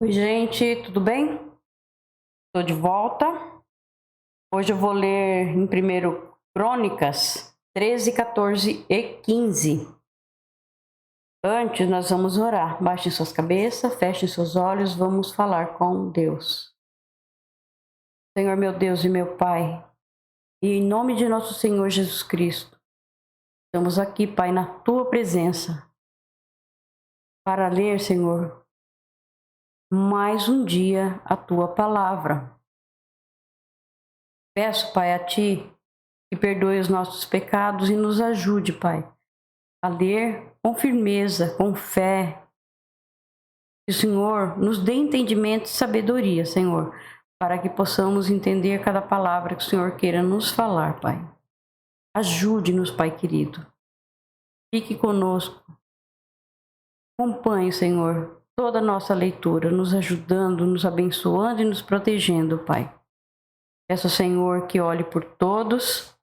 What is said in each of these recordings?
Oi, gente, tudo bem? Estou de volta. Hoje eu vou ler em primeiro Crônicas 13, 14 e 15. Antes, nós vamos orar. Baixem suas cabeças, fechem seus olhos, vamos falar com Deus. Senhor, meu Deus e meu Pai, e em nome de nosso Senhor Jesus Cristo, estamos aqui, Pai, na Tua presença, para ler, Senhor, mais um dia a Tua palavra. Peço, Pai, a Ti que perdoe os nossos pecados e nos ajude, Pai, a ler com firmeza, com fé. Que o Senhor nos dê entendimento e sabedoria, Senhor, para que possamos entender cada palavra que o Senhor queira nos falar, Pai. Ajude-nos, Pai querido. Fique conosco. Acompanhe, Senhor, toda a nossa leitura, nos ajudando, nos abençoando e nos protegendo, Pai. Peço, Senhor, que olhe por todos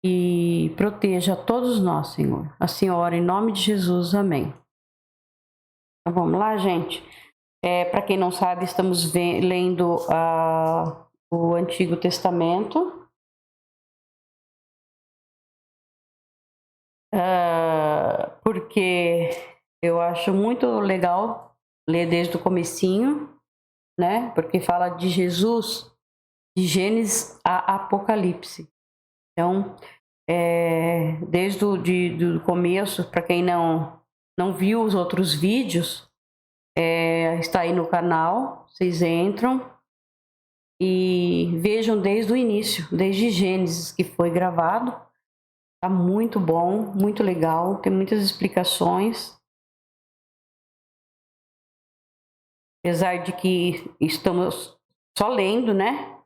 e proteja a todos nós, Senhor. Assim oro em nome de Jesus. Amém. Então, vamos lá, gente? Para quem não sabe, estamos lendo o Antigo Testamento. Porque eu acho muito legal ler desde o comecinho, né? Porque fala de Jesus, de Gênesis a Apocalipse. Então, desde do começo, para quem não viu os outros vídeos, está aí no canal, vocês entram e vejam desde o início, desde Gênesis que foi gravado. Tá muito bom, muito legal, tem muitas explicações. Apesar de que estamos só lendo, né?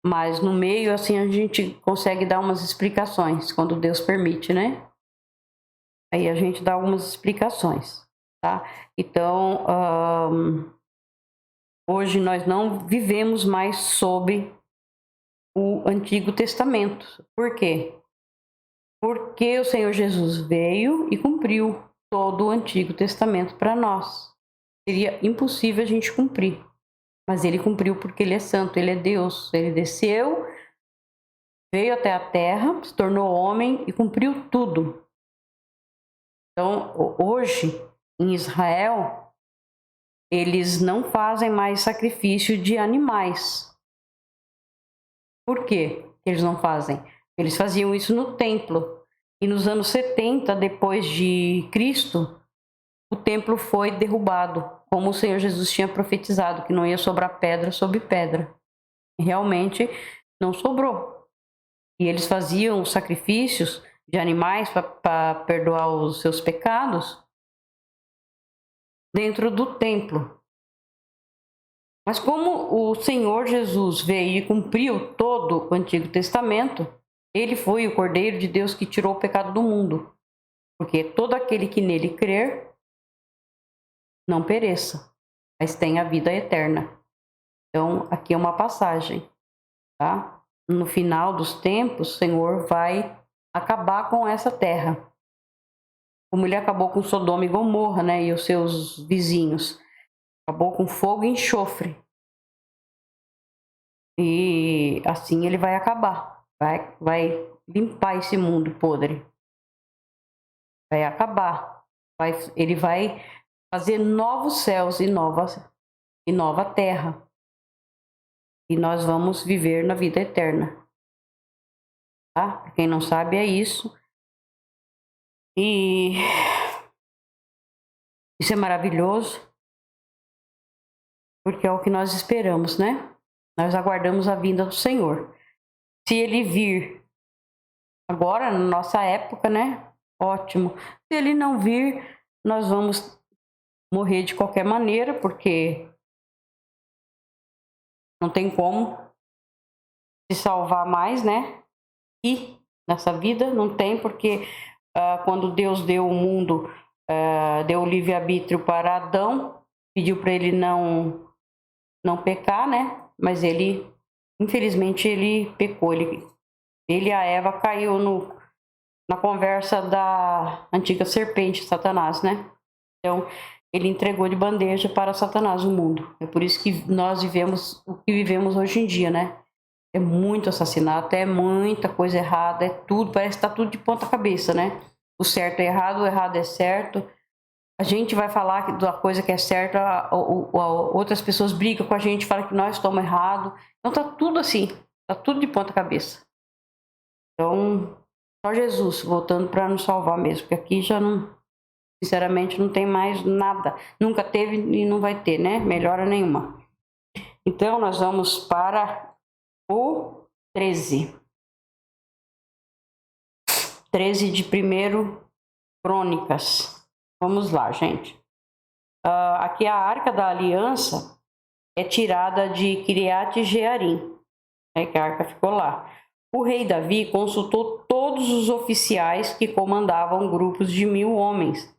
Mas no meio, assim, a gente consegue dar umas explicações, quando Deus permite, né? Aí a gente dá algumas explicações, tá? Então, hoje nós não vivemos mais sob o Antigo Testamento. Por quê? Porque o Senhor Jesus veio e cumpriu todo o Antigo Testamento para nós. Seria impossível a gente cumprir. Mas ele cumpriu porque ele é santo, ele é Deus. Ele desceu, veio até a terra, se tornou homem e cumpriu tudo. Então, hoje, em Israel, eles não fazem mais sacrifício de animais. Por quê que eles não fazem? Eles faziam isso no templo. E nos anos 70, depois de Cristo, o templo foi derrubado, como o Senhor Jesus tinha profetizado, que não ia sobrar pedra sobre pedra. E realmente não sobrou. E eles faziam sacrifícios de animais para perdoar os seus pecados dentro do templo. Mas como o Senhor Jesus veio e cumpriu todo o Antigo Testamento, ele foi o Cordeiro de Deus que tirou o pecado do mundo. Porque todo aquele que nele crer não pereça, mas tenha a vida eterna. Então, aqui é uma passagem, tá? No final dos tempos, o Senhor vai acabar com essa terra. Como ele acabou com Sodoma e Gomorra, né? E os seus vizinhos. Acabou com fogo e enxofre. E assim ele vai acabar. Vai limpar esse mundo podre. Vai acabar. Ele vai fazer novos céus e nova terra. E nós vamos viver na vida eterna. Tá? Pra quem não sabe, é isso. E isso é maravilhoso. Porque é o que nós esperamos, né? Nós aguardamos a vinda do Senhor. Se ele vir agora, na nossa época, né? Ótimo. Se ele não vir, nós vamos morrer de qualquer maneira, porque não tem como se salvar mais, né? E nessa vida não tem, porque quando Deus deu o mundo, deu o livre-arbítrio para Adão, pediu para ele não pecar, né? Mas ele, infelizmente, ele pecou. Ele e a Eva caiu na conversa da antiga serpente, Satanás, né? Então, ele entregou de bandeja para Satanás o mundo. É por isso que nós vivemos o que vivemos hoje em dia, né? É muito assassinato, é muita coisa errada, é tudo, parece que tá tudo de ponta cabeça, né? O certo é errado, o errado é certo. A gente vai falar da coisa que é certa, outras pessoas brigam com a gente, falam que nós estamos errados. Então tá tudo assim, tá tudo de ponta cabeça. Então, só Jesus voltando para nos salvar mesmo, porque aqui já não, sinceramente, não tem mais nada. Nunca teve e não vai ter, né? Melhora nenhuma. Então, nós vamos para o 13. 13 de 1 Crônicas. Vamos lá, gente. Aqui a Arca da Aliança é tirada de Kiriat Jearim, né, que a arca ficou lá. O rei Davi consultou todos os oficiais que comandavam grupos de 1000 homens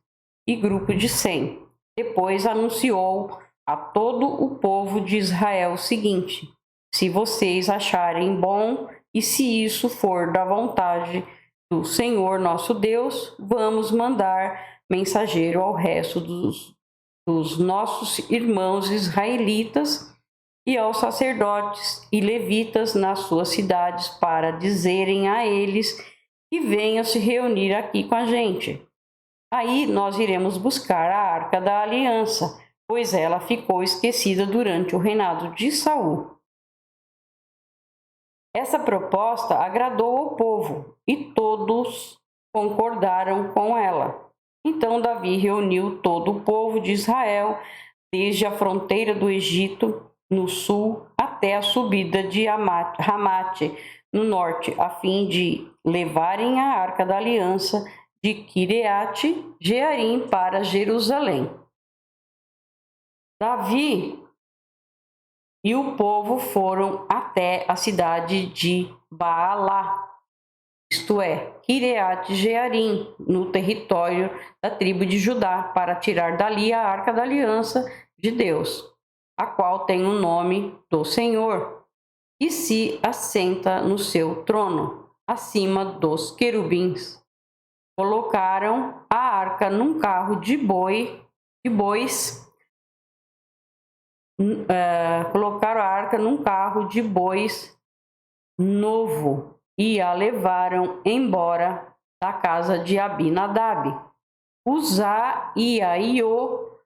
e grupo de 100. Depois anunciou a todo o povo de Israel o seguinte: se vocês acharem bom e se isso for da vontade do Senhor nosso Deus, vamos mandar mensageiro ao resto dos nossos irmãos israelitas e aos sacerdotes e levitas nas suas cidades para dizerem a eles que venham se reunir aqui com a gente. Aí nós iremos buscar a Arca da Aliança, pois ela ficou esquecida durante o reinado de Saul. Essa proposta agradou ao povo e todos concordaram com ela. Então Davi reuniu todo o povo de Israel, desde a fronteira do Egito, no sul, até a subida de Ramate, no norte, a fim de levarem a Arca da Aliança de Kiriat Jearim para Jerusalém. Davi e o povo foram até a cidade de Baalá, isto é, Kiriat Jearim, no território da tribo de Judá, para tirar dali a Arca da Aliança de Deus, a qual tem o nome do Senhor, e se assenta no seu trono, acima dos querubins. Colocaram a arca num carro de bois. Colocaram a arca num carro de bois novo e a levaram embora da casa de Abinadab. Uzá e Aiô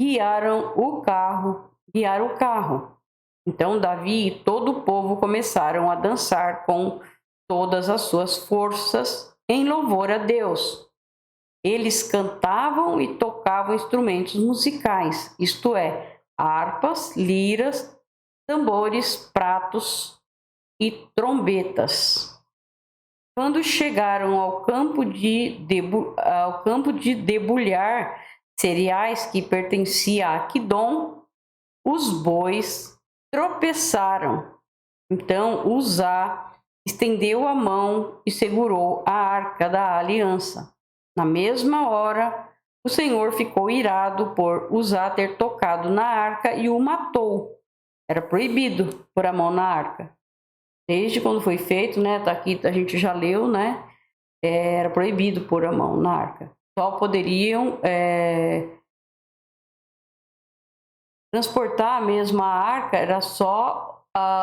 guiaram o carro. Então Davi e todo o povo começaram a dançar com todas as suas forças em louvor a Deus. Eles cantavam e tocavam instrumentos musicais, isto é, harpas, liras, tambores, pratos e trombetas. Quando chegaram ao campo de debulhar cereais que pertencia a Quidom, os bois tropeçaram. Então Uzá estendeu a mão e segurou a arca da aliança. Na mesma hora, o Senhor ficou irado por Uzá ter tocado na arca e o matou. Era proibido pôr a mão na arca. Desde quando foi feito, né? Tá aqui, a gente já leu, né? Era proibido pôr a mão na arca. Só poderiam transportar mesmo a arca, era só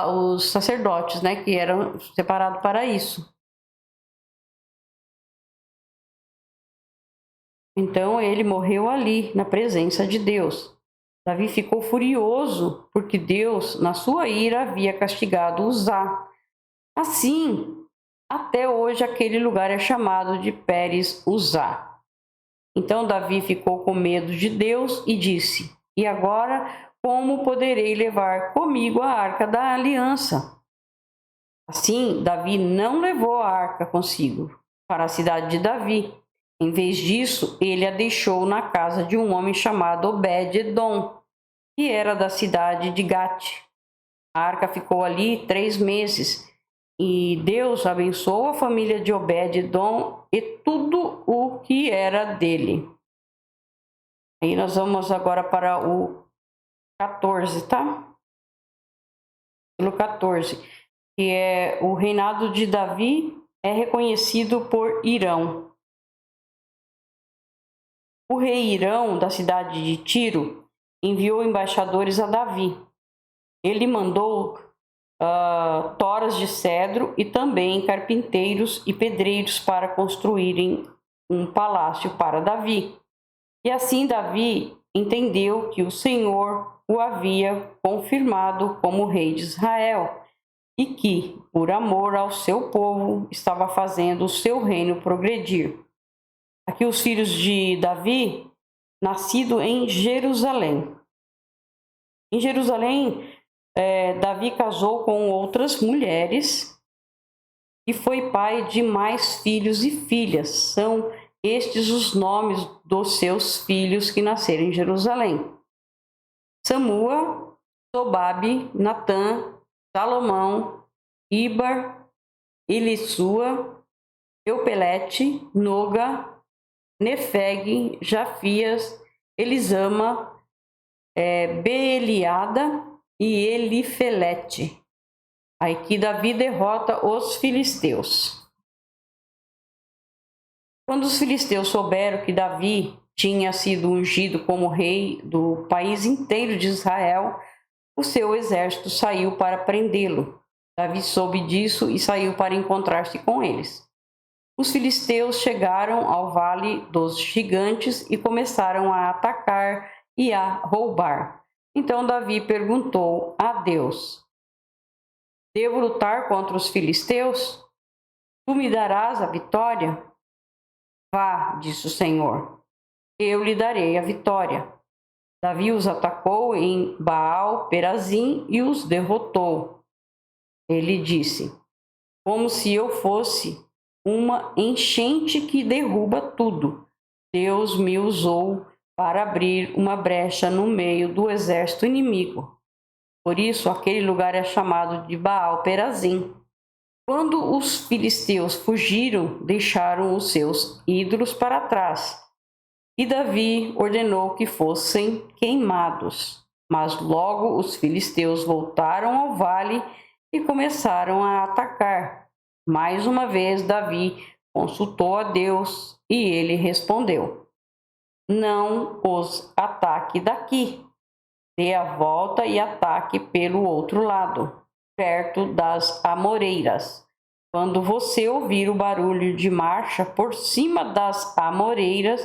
os sacerdotes, né? Que eram separados para isso. Então ele morreu ali, na presença de Deus. Davi ficou furioso porque Deus, na sua ira, havia castigado Uzá. Assim, até hoje aquele lugar é chamado de Pérez Uzá. Então Davi ficou com medo de Deus e disse: e agora, como poderei levar comigo a arca da aliança? Assim, Davi não levou a arca consigo para a cidade de Davi. Em vez disso, ele a deixou na casa de um homem chamado Obed-edom, que era da cidade de Gate. A arca ficou ali 3 meses, e Deus abençoou a família de Obed-edom e tudo o que era dele. Aí nós vamos agora para o 14, tá? No 14, que é o reinado de Davi é reconhecido por Irão. O rei Irão, da cidade de Tiro, enviou embaixadores a Davi. Ele mandou toras de cedro e também carpinteiros e pedreiros para construírem um palácio para Davi. E assim Davi entendeu que o Senhor o havia confirmado como rei de Israel e que, por amor ao seu povo, estava fazendo o seu reino progredir. Aqui os filhos de Davi, nascido em Jerusalém. Em Jerusalém, Davi casou com outras mulheres e foi pai de mais filhos e filhas. São estes os nomes dos seus filhos que nasceram em Jerusalém: Samua, Sobabe, Natã, Salomão, Ibar, Elissua, Eupelete, Noga, Nefeg, Jafias, Elisama, Beeliada e Elifelete. Aí que Davi derrota os filisteus. Quando os filisteus souberam que Davi tinha sido ungido como rei do país inteiro de Israel, o seu exército saiu para prendê-lo. Davi soube disso e saiu para encontrar-se com eles. Os filisteus chegaram ao Vale dos Gigantes e começaram a atacar e a roubar. Então Davi perguntou a Deus: devo lutar contra os filisteus? Tu me darás a vitória? Vá, disse o Senhor, eu lhe darei a vitória. Davi os atacou em Baal-Perazim e os derrotou. Ele disse: como se eu fosse uma enchente que derruba tudo. Deus me usou para abrir uma brecha no meio do exército inimigo. Por isso, aquele lugar é chamado de Baal-Perazim. Quando os filisteus fugiram, deixaram os seus ídolos para trás. E Davi ordenou que fossem queimados. Mas logo os filisteus voltaram ao vale e começaram a atacar. Mais uma vez, Davi consultou a Deus e ele respondeu: não os ataque daqui. Dê a volta e ataque pelo outro lado, perto das amoreiras. Quando você ouvir o barulho de marcha por cima das amoreiras,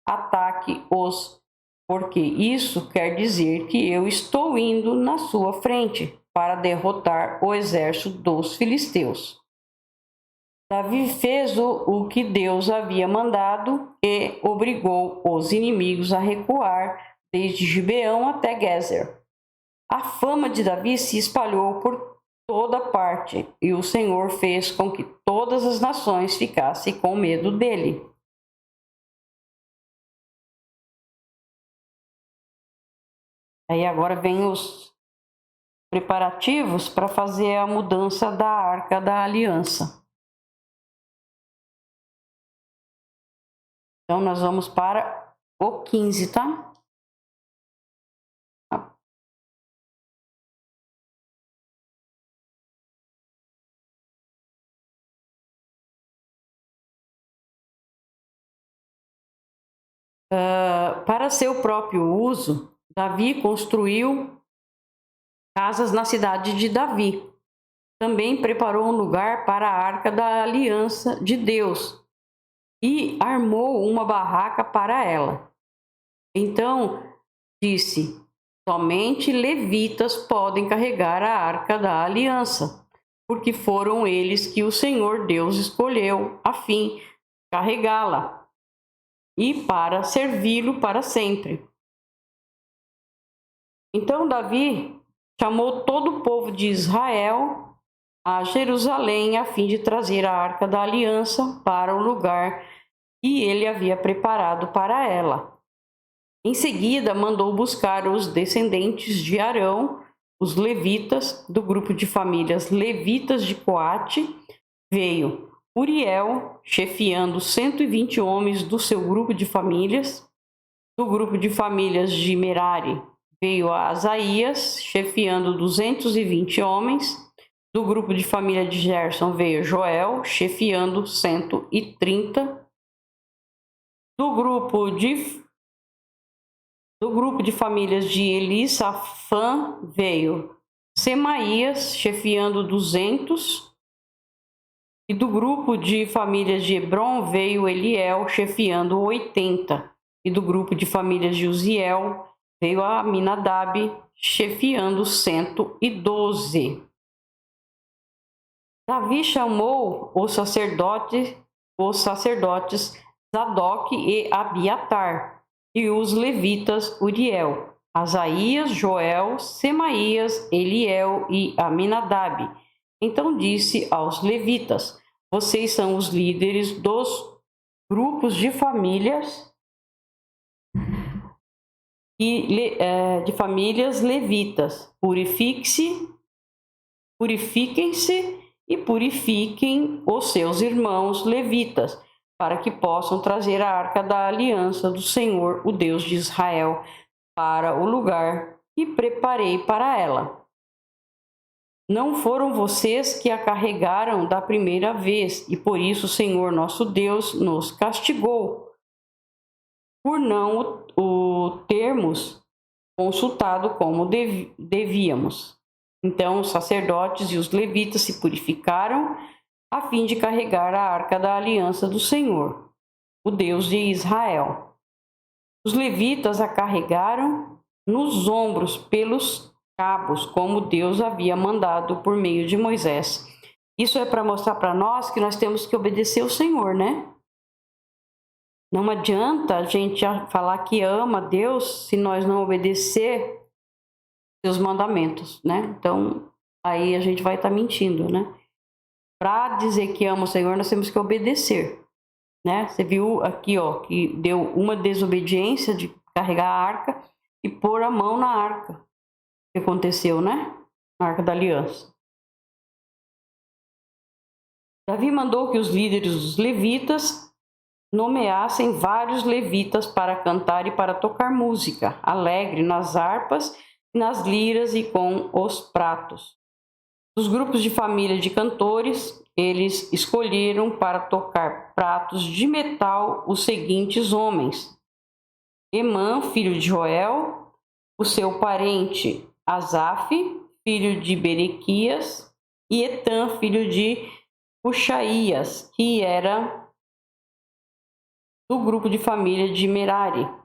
ataque-os, porque isso quer dizer que eu estou indo na sua frente para derrotar o exército dos filisteus. Davi fez o que Deus havia mandado e obrigou os inimigos a recuar desde Gibeão até Gezer. A fama de Davi se espalhou por toda parte e o Senhor fez com que todas as nações ficassem com medo dele. Aí agora vem os preparativos para fazer a mudança da Arca da Aliança. Então, nós vamos para o 15, tá? Para seu próprio uso, Davi construiu casas na cidade de Davi. Também preparou um lugar para a Arca da Aliança de Deus e armou uma barraca para ela. Então disse: somente levitas podem carregar a Arca da Aliança, porque foram eles que o Senhor Deus escolheu a fim de carregá-la e para servi-lo para sempre. Então Davi chamou todo o povo de Israel a Jerusalém a fim de trazer a Arca da Aliança para o lugar que ele havia preparado para ela. Em seguida, mandou buscar os descendentes de Arão, os levitas, do grupo de famílias levitas de Coate. Veio Uriel, chefiando 120 homens do seu grupo de famílias. Do grupo de famílias de Merari, veio Asaías, chefiando 220 homens. Do grupo de família de Gerson veio Joel, chefiando 130. Do grupo de famílias de Elisafã veio Semaías, chefiando 200. E do grupo de famílias de Hebron veio Eliel, chefiando 80. E do grupo de famílias de Uziel veio Aminadab, chefiando 112. Davi chamou os sacerdotes Zadok e Abiatar, e os levitas Uriel, Asaías, Joel, Semaías, Eliel e Aminadab. Então disse aos levitas: vocês são os líderes dos grupos de famílias levitas. Purifiquem-se e purifiquem os seus irmãos levitas, para que possam trazer a arca da aliança do Senhor, o Deus de Israel, para o lugar que preparei para ela. Não foram vocês que a carregaram da primeira vez, e por isso o Senhor nosso Deus nos castigou, por não o termos consultado como devíamos. Então os sacerdotes e os levitas se purificaram a fim de carregar a arca da aliança do Senhor, o Deus de Israel. Os levitas a carregaram nos ombros pelos cabos, como Deus havia mandado por meio de Moisés. Isso é para mostrar para nós que nós temos que obedecer o Senhor, né? Não adianta a gente falar que ama Deus se nós não obedecer seus mandamentos, né? Então, aí a gente vai estar mentindo, né? Para dizer que ama o Senhor, nós temos que obedecer, né? Você viu aqui, ó, que deu uma desobediência de carregar a arca e pôr a mão na arca. O que aconteceu, né? Na arca da aliança. Davi mandou que os líderes dos levitas nomeassem vários levitas para cantar e para tocar música alegre nas harpas, nas liras e com os pratos. Dos grupos de família de cantores, eles escolheram para tocar pratos de metal os seguintes homens: Emã, filho de Joel, o seu parente Asaf, filho de Berequias, e Etã, filho de Puxaías, que era do grupo de família de Merari.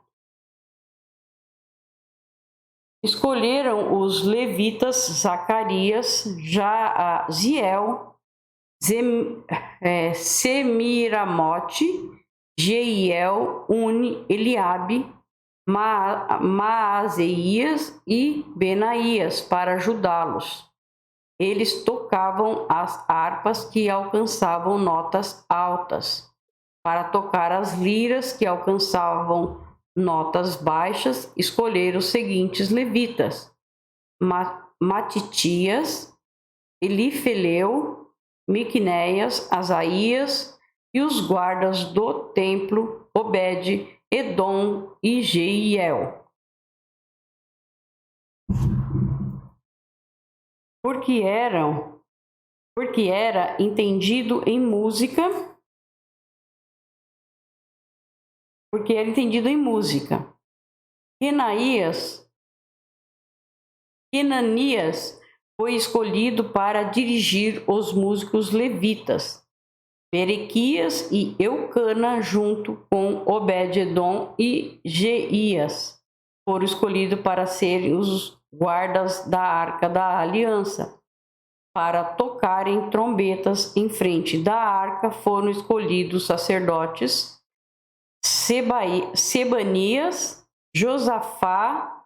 Escolheram os levitas Zacarias, Jaziel, Semiramote, Jeiel, Uni, Eliabe, Maazeias e Benaías para ajudá-los. Eles tocavam as harpas que alcançavam notas altas, para tocar as liras que alcançavam notas baixas. Escolheram os seguintes levitas: Matitias, Elifeleu, Miqunéias, Asaías, e os guardas do templo, Obed, Edom e Jeiel. Porque era entendido em música, Kenanias foi escolhido para dirigir os músicos levitas. Berequias e Eucana, junto com Obed-edom e Jeías, foram escolhidos para serem os guardas da Arca da Aliança. Para tocarem trombetas em frente da arca foram escolhidos sacerdotes Sebanias, Josafá,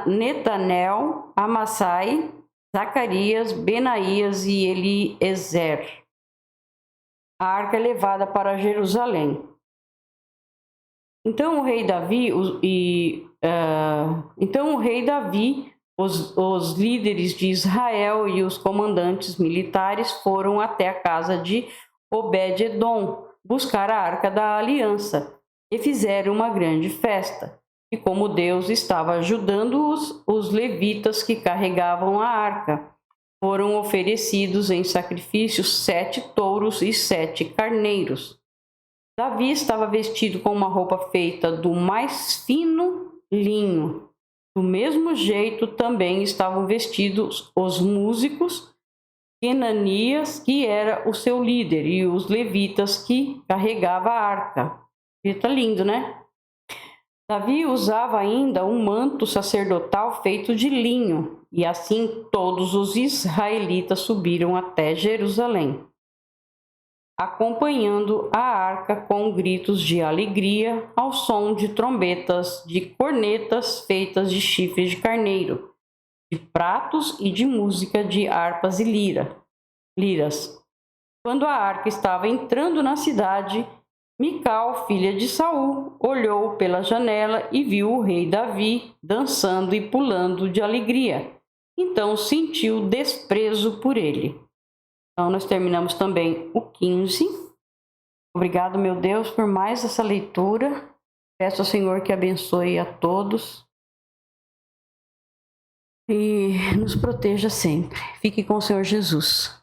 Netanel, Amassai, Zacarias, Benaías e Eliezer. A arca é levada para Jerusalém. Então o rei Davi, os líderes de Israel e os comandantes militares foram até a casa de Obed-edom buscar a arca da aliança e fizeram uma grande festa. E como Deus estava ajudando-os, os levitas que carregavam a arca foram oferecidos em sacrifício 7 touros e 7 carneiros. Davi estava vestido com uma roupa feita do mais fino linho. Do mesmo jeito também estavam vestidos os músicos, Kenanias, que era o seu líder, e os levitas que carregava a arca. Tá lindo, né? Davi usava ainda um manto sacerdotal feito de linho, e assim todos os israelitas subiram até Jerusalém, acompanhando a arca com gritos de alegria, ao som de trombetas, de cornetas feitas de chifres de carneiro, de pratos e de música de harpas e liras. Quando a arca estava entrando na cidade, Mical, filha de Saul, olhou pela janela e viu o rei Davi dançando e pulando de alegria. Então sentiu desprezo por ele. Então nós terminamos também o 15. Obrigado, meu Deus, por mais essa leitura. Peço ao Senhor que abençoe a todos e nos proteja sempre. Fique com o Senhor Jesus.